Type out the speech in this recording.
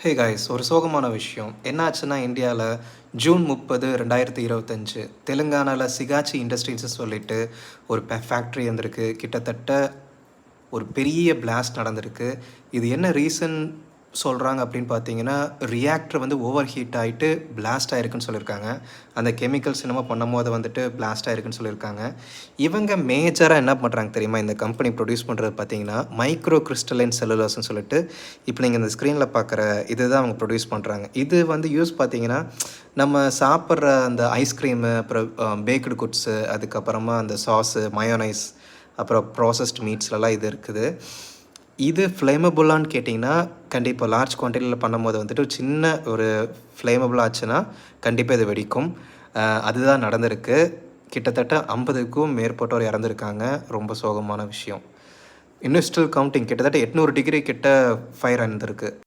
Hey guys, ஒரு சோகமான விஷயம். என்னாச்சுன்னா இந்தியால ஜூன் 30, 2025 தெலுங்கானால சிகாச்சி இண்டஸ்ட்ரீஸ்ன்னு சொல்லிட்டு ஒரு ஃபேக்ட்ரி இருந்திருக்கு. கிட்டத்தட்ட ஒரு பெரிய பிளாஸ்ட் நடந்திருக்கு. இது என்ன ரீசன் சொல்கிறாங்க அப்படின்னு பார்த்தீங்கன்னா, ரியாக்டர் வந்து ஓவர் ஹீட் ஆகிட்டு பிளாஸ்ட் ஆயிருக்குன்னு சொல்லியிருக்காங்க. அந்த கெமிக்கல்ஸ் என்னமோ பண்ணும்போது வந்துட்டு பிளாஸ்ட் ஆயிருக்குன்னு சொல்லியிருக்காங்க. இவங்க மேஜராக என்ன பண்ணுறாங்க தெரியுமா? இந்த கம்பெனி ப்ரொடியூஸ் பண்ணுறது பார்த்தீங்கன்னா, மைக்ரோ கிறிஸ்டலைன் செல்லுலோஸ்ன்னு சொல்லிட்டு இப்போ நீங்கள் இந்த ஸ்க்ரீனில் பார்க்குற இதுதான் அவங்க ப்ரொடியூஸ் பண்ணுறாங்க. இது வந்து யூஸ் பார்த்தீங்கன்னா, நம்ம சாப்பிட்ற அந்த ஐஸ்கிரீமு, அப்புறம் பேக்டு குட்ஸு, அதுக்கப்புறமா அந்த சாஸு, மயோனைஸ், அப்புறம் ப்ராசஸ்ட் மீட்ஸ்லலாம் இது இருக்குது. இது ஃப்ளேமபுளான்னு கேட்டிங்கன்னா, கண்டிப்பா லார்ஜ் குவான்டிட்டில பண்ணும்போது வந்துட்டு சின்ன ஒரு ஃப்ளேமபுள் ஆச்சுன்னா, கண்டிப்பாக இது வெடிக்கும். அதுதான் நடந்திருக்கு. கிட்டத்தட்ட 50க்கும் மேற்பட்டோர் இறந்துருக்காங்க. ரொம்ப சோகமான விஷயம். இன்னும் ஸ்டில் கவுண்டிங். கிட்டத்தட்ட 800 டிகிரி கிட்ட ஃபயர் இருந்திருக்கு.